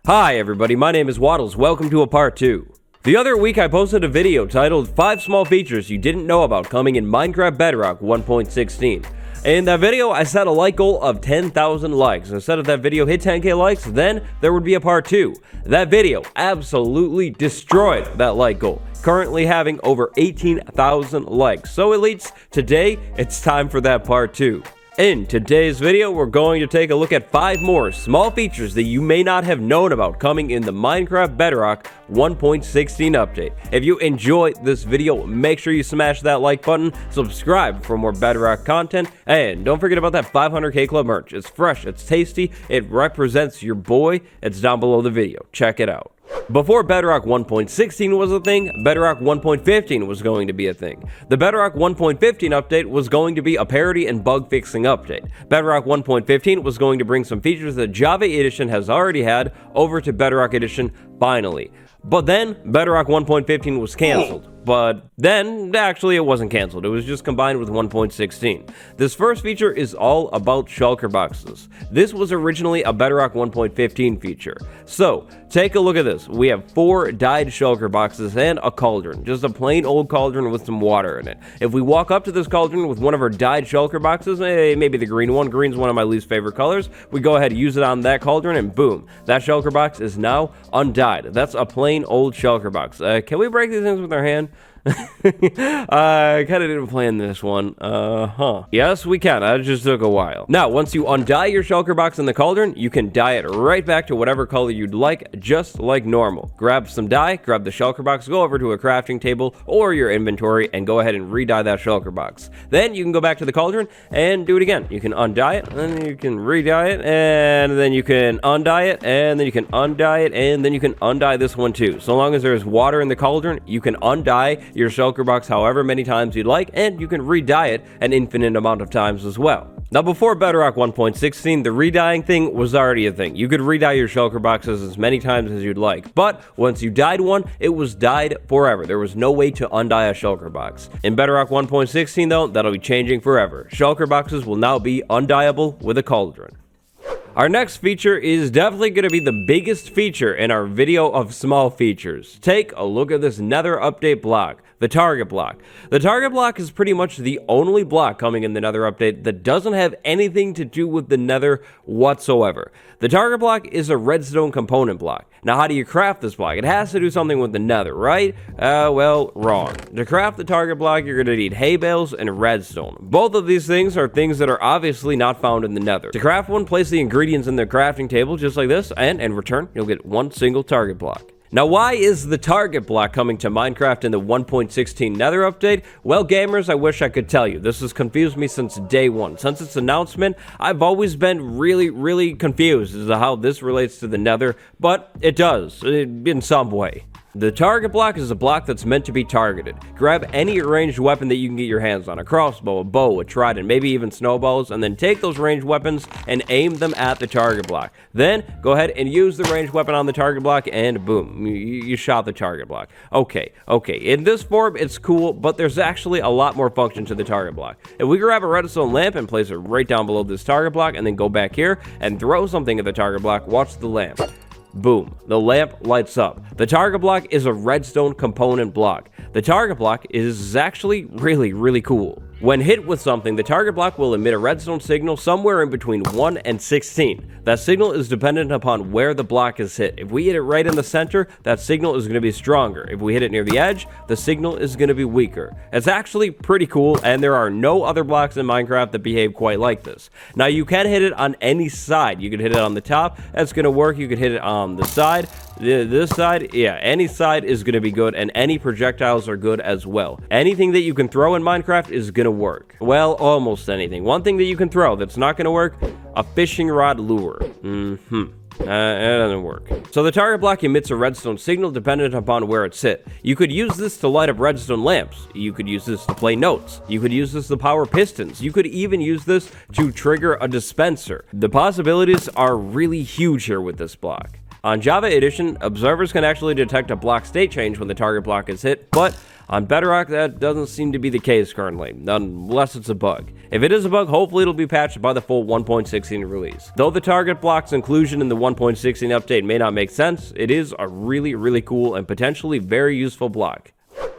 Hi everybody, my name is Waddles. Welcome to a part 2. The other week I posted a video titled 5 small features you didn't know about coming in Minecraft Bedrock 1.16. In that video, I set a like goal of 10,000 likes. Instead of that video hit 10k likes, then there would be a part 2. That video absolutely destroyed that like goal, currently having over 18,000 likes. So at least today, it's time for that part 2. In today's video, we're going to take a look at 5 more small features that you may not have known about coming in the Minecraft Bedrock 1.16 update. If you enjoyed this video, make sure you smash that like button, subscribe for more Bedrock content, and don't forget about that 500k club merch. It's fresh, it's tasty, it represents your boy. It's down below the video. Check it out. Before Bedrock 1.16 was a thing, Bedrock 1.15 was going to be a thing. The Bedrock 1.15 update was going to be a parity and bug fixing update. Bedrock 1.15 was going to bring some features that Java Edition has already had over to Bedrock Edition finally. But then Bedrock 1.15 was cancelled. But then, actually, it wasn't cancelled. It was just combined with 1.16. This first feature is all about shulker boxes. This was originally a Bedrock 1.15 feature. So, take a look at this. We have 4 dyed shulker boxes and a cauldron. Just a plain old cauldron with some water in it. If we walk up to this cauldron with one of our dyed shulker boxes, maybe the green one. Green's one of my least favorite colors. We go ahead and use it on that cauldron and boom. That shulker box is now undyed. That's a plain old shulker box. Can we break these things with our hand? I kind of didn't plan this one. Yes, we can. That just took a while. Now, once you undye your shulker box in the cauldron, you can dye it right back to whatever color you'd like, just like normal. Grab some dye, grab the shulker box, go over to a crafting table or your inventory, and go ahead and re-dye that shulker box. Then you can go back to the cauldron and do it again. You can undye it, and then you can re-dye it, and then you can undye it, and then you can undye it, and then you can undye this one too. So long as there's water in the cauldron, you can undye your shulker box however many times you'd like, and you can re-dye it an infinite amount of times as well. Now, before Bedrock 1.16, the re-dyeing thing was already a thing. You could re-dye your shulker boxes as many times as you'd like, but once you dyed one, it was dyed forever. There was no way to undye a shulker box. In Bedrock 1.16 though, that'll be changing forever. Shulker boxes will now be undyeable with a cauldron. Our next feature is definitely going to be the biggest feature in our video of small features. Take a look at this Nether update block, the target block. The target block is pretty much the only block coming in the Nether update that doesn't have anything to do with the Nether whatsoever. The target block is a redstone component block. Now, how do you craft this block? It has to do something with the Nether, right? Well, wrong. To craft the target block, you're going to need hay bales and redstone. Both of these things are things that are obviously not found in the Nether. To craft one, place the ingredients in the crafting table just like this, and in return, you'll get one single target block. Now, why is the target block coming to Minecraft in the 1.16 Nether update? Well, gamers, I wish I could tell you. This has confused me since day one. Since its announcement, I've always been really confused as to how this relates to the Nether, but it does, in some way. The target block is a block that's meant to be targeted. Grab any ranged weapon that you can get your hands on, a crossbow, a bow, a trident, maybe even snowballs, and then take those ranged weapons and aim them at the target block. Then, go ahead and use the ranged weapon on the target block, and boom, you shot the target block. Okay, in this form, it's cool, but there's actually a lot more function to the target block. If we grab a redstone lamp and place it right down below this target block, and then go back here and throw something at the target block, watch the lamp. Boom, the lamp lights up. The target block is a redstone component block. The target block is actually really cool. When hit with something, the target block will emit a redstone signal somewhere in between 1 and 16. That signal is dependent upon where the block is hit. If we hit it right in the center, that signal is going to be stronger. If we hit it near the edge, the signal is going to be weaker. It's actually pretty cool, and there are no other blocks in Minecraft that behave quite like this. Now, you can hit it on any side. You can hit it on the top. That's going to work. You can hit it on the side. This side, yeah, any side is going to be good, and any projectiles are good as well. Anything that you can throw in Minecraft is going to work. Well, almost anything. One thing that you can throw that's not going to work, a fishing rod lure. It doesn't work. So the target block emits a redstone signal dependent upon where it's hit. You could use this to light up redstone lamps. You could use this to play notes. You could use this to power pistons. You could even use this to trigger a dispenser. The possibilities are really huge here with this block. On Java Edition, observers can actually detect a block state change when the target block is hit, but on Bedrock, that doesn't seem to be the case currently, unless it's a bug. If it is a bug, hopefully it'll be patched by the full 1.16 release. Though the target block's inclusion in the 1.16 update may not make sense, it is a really cool and potentially very useful block.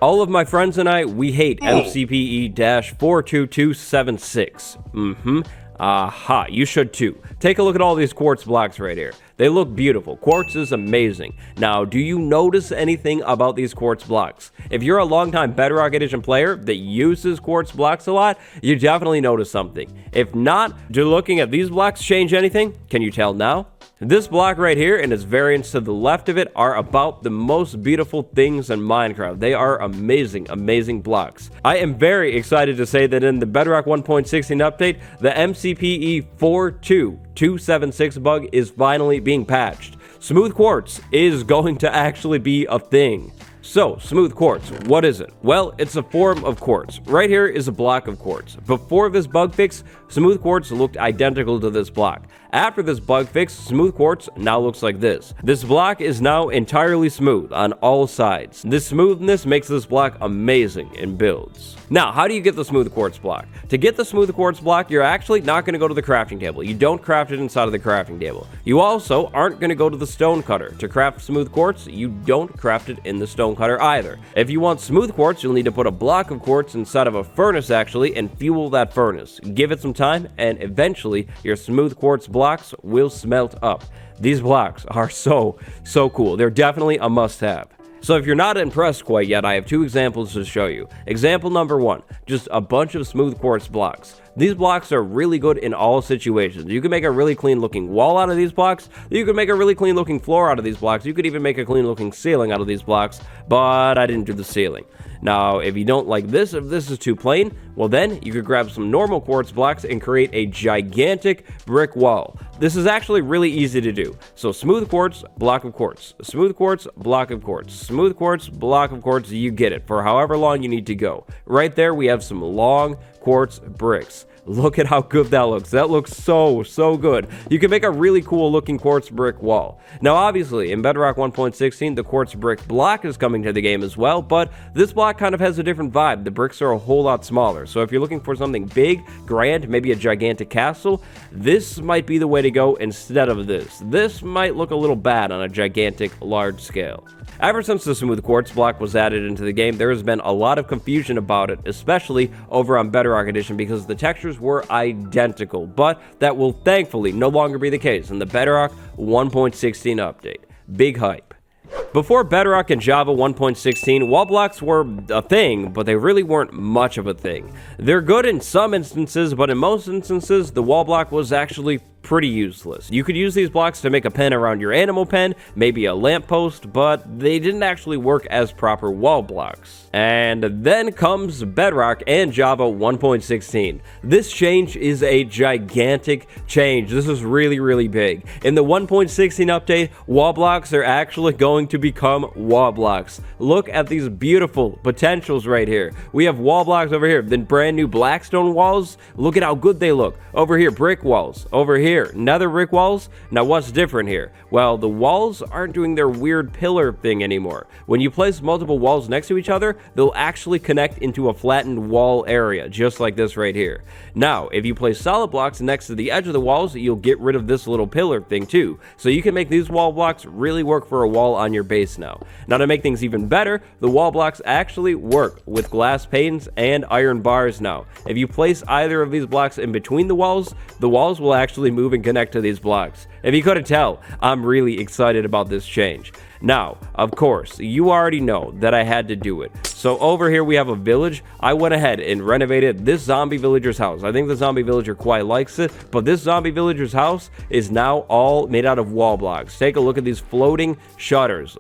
All of my friends and I, we hate MCPE-42276. Aha, you should too. Take a look at all these quartz blocks right here. They look beautiful. Quartz is amazing. Now, do you notice anything about these quartz blocks? If you're a longtime Bedrock Edition player that uses quartz blocks a lot, you definitely notice something. If not, do looking at these blocks change anything? Can you tell now? This block right here and its variants to the left of it are about the most beautiful things in Minecraft. They are amazing blocks. I am very excited to say that in the Bedrock 1.16 update, the MCPE-42276 bug is finally being patched. Smooth quartz is going to actually be a thing. So, smooth quartz, what is it? Well, it's a form of quartz. Right here is a block of quartz. Before this bug fix, smooth quartz looked identical to this block. After this bug fix, smooth quartz now looks like this. This block is now entirely smooth on all sides. This smoothness makes this block amazing in builds. Now, how do you get the smooth quartz block? To get the smooth quartz block, you're actually not going to go to the crafting table. You don't craft it inside of the crafting table. You also aren't going to go to the stone cutter. To craft smooth quartz, you don't craft it in the stone cutter either. If you want smooth quartz, you'll need to put a block of quartz inside of a furnace actually and fuel that furnace. Give it some time and eventually your smooth quartz blocks will smelt up. These blocks are so cool. They're definitely a must-have. So if you're not impressed quite yet, I have two examples to show you. Example number one, just a bunch of smooth quartz blocks. These blocks are really good in all situations. You can make a really clean looking wall out of these blocks. You can make a really clean looking floor out of these blocks. You could even make a clean looking ceiling out of these blocks, but I didn't do the ceiling. Now, if you don't like this, if this is too plain, well then you could grab some normal quartz blocks and create a gigantic brick wall. This is actually really easy to do. So smooth quartz, block of quartz, smooth quartz, block of quartz, smooth quartz, block of quartz, you get it, for however long you need to go. Right there we have some long quartz bricks. Look at how good that looks. That looks so good. You can make a really cool looking quartz brick wall. Now obviously in Bedrock 1.16 the quartz brick block is coming to the game as well, but this block kind of has a different vibe. The bricks are a whole lot smaller. So if you're looking for something big, grand, maybe a gigantic castle, this might be the way to go instead of this. This might look a little bad on a gigantic large scale. Ever since the smooth quartz block was added into the game, there has been a lot of confusion about it, especially over on Bedrock Edition because the textures were identical, but that will thankfully no longer be the case in the Bedrock 1.16 update. Big hype. Before Bedrock and Java 1.16, wall blocks were a thing, but they really weren't much of a thing. They're good in some instances, but in most instances, the wall block was actually pretty useless. You could use these blocks to make a pen around your animal pen, maybe a lamppost, but they didn't actually work as proper wall blocks. And then comes Bedrock and Java 1.16. This change is a gigantic change. This is really big. In the 1.16 update, wall blocks are actually going to become wall blocks. Look at these beautiful potentials right here. We have wall blocks over here, then brand new blackstone walls. Look at how good they look. Over here, brick walls. Over here, nether brick walls. Now what's different here? Well, the walls aren't doing their weird pillar thing anymore. When you place multiple walls next to each other, they'll actually connect into a flattened wall area, just like this right here. Now, if you place solid blocks next to the edge of the walls, you'll get rid of this little pillar thing too. So you can make these wall blocks really work for a wall on your base now. Now to make things even better, the wall blocks actually work with glass panes and iron bars now. If you place either of these blocks in between the walls will actually move and connect to these blocks. If you couldn't tell, I'm really excited about this change. Now, of course, you already know that I had to do it. So over here we have a village. I went ahead and renovated this zombie villager's house. I think the zombie villager quite likes it, but this zombie villager's house is now all made out of wall blocks. Take a look at these floating shutters.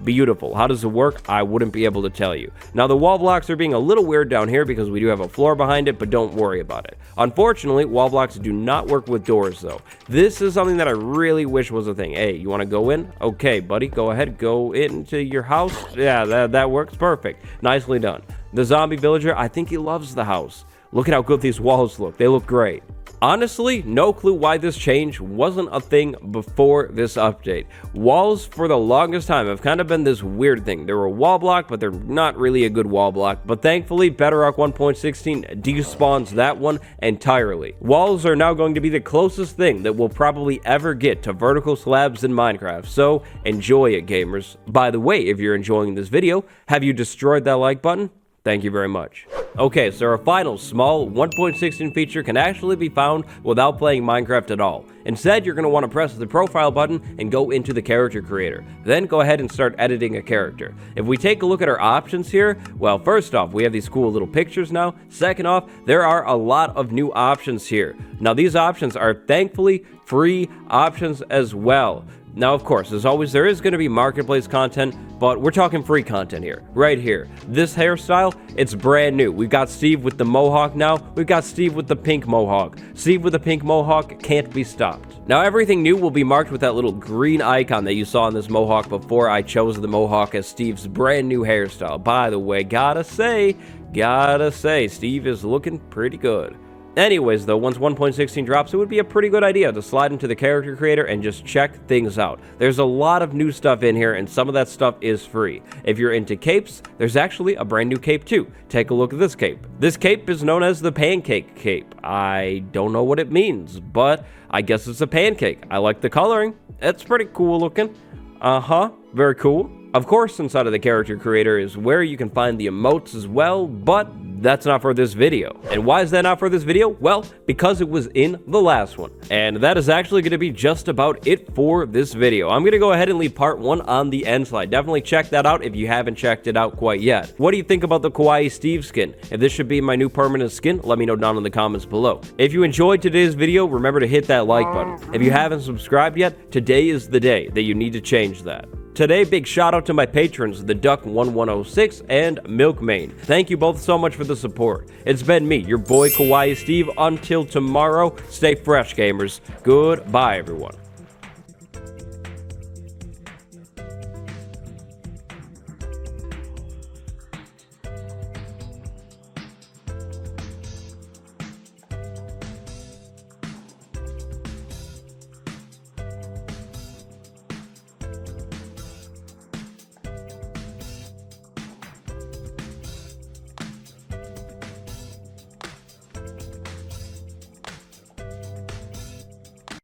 Beautiful. How does it work? I wouldn't be able to tell you. Now the wall blocks are being a little weird down here because we do have a floor behind it, but don't worry about it. Unfortunately, wall blocks do not work with doors though. This is something that I really wish was a thing. Hey, you want to go in? Okay, buddy, go ahead, go into your house. Yeah, that works perfect. Nicely done. The zombie villager, I think he loves the house. Look at how good these walls look. They look great. Honestly, no clue why this change wasn't a thing before this update. Walls, for the longest time, have kind of been this weird thing. They're a wall block, but they're not really a good wall block. But thankfully, Bedrock 1.16 despawns that one entirely. Walls are now going to be the closest thing that we'll probably ever get to vertical slabs in Minecraft, so enjoy it, gamers. By the way, if you're enjoying this video, have you destroyed that like button? Thank you very much. Okay, so our final small 1.16 feature can actually be found without playing Minecraft at all. Instead, you're going to want to press the profile button and go into the character creator. Then go ahead and start editing a character. If we take a look at our options here, well, first off, we have these cool little pictures now. Second off, there are a lot of new options here. Now, these options are thankfully free options as well. Now, of course, as always, there is going to be marketplace content, but we're talking free content here, right here. This hairstyle, it's brand new. We've got Steve with the mohawk now. We've got Steve with the pink mohawk. Steve with the pink mohawk can't be stopped. Now, everything new will be marked with that little green icon that you saw in this mohawk before I chose the mohawk as Steve's brand new hairstyle. By the way, gotta say, Steve is looking pretty good. Anyways, though, once 1.16 drops, it would be a pretty good idea to slide into the character creator and just check things out. There's a lot of new stuff in here, and some of that stuff is free. If you're into capes, there's actually a brand new cape too. Take a look at this cape. This cape is known as the pancake cape. I don't know what it means, but I guess it's a pancake. I like the coloring. It's pretty cool looking. Very cool. Of course, inside of the character creator is where you can find the emotes as well, but that's not for this video. And why is that not for this video? Well, because it was in the last one. And that is actually going to be just about it for this video. I'm going to go ahead and leave part 1 on the end slide. Definitely check that out if you haven't checked it out quite yet. What do you think about the Kawaii Steve skin? If this should be my new permanent skin, let me know down in the comments below. If you enjoyed today's video, remember to hit that like button. If you haven't subscribed yet, today is the day that you need to change that. Today, big shout out to my patrons, the Duck 1.16 and Milkmain. Thank you both so much for the support. It's been me, your boy Kawaii Steve. Until tomorrow, stay fresh, gamers. Goodbye, everyone.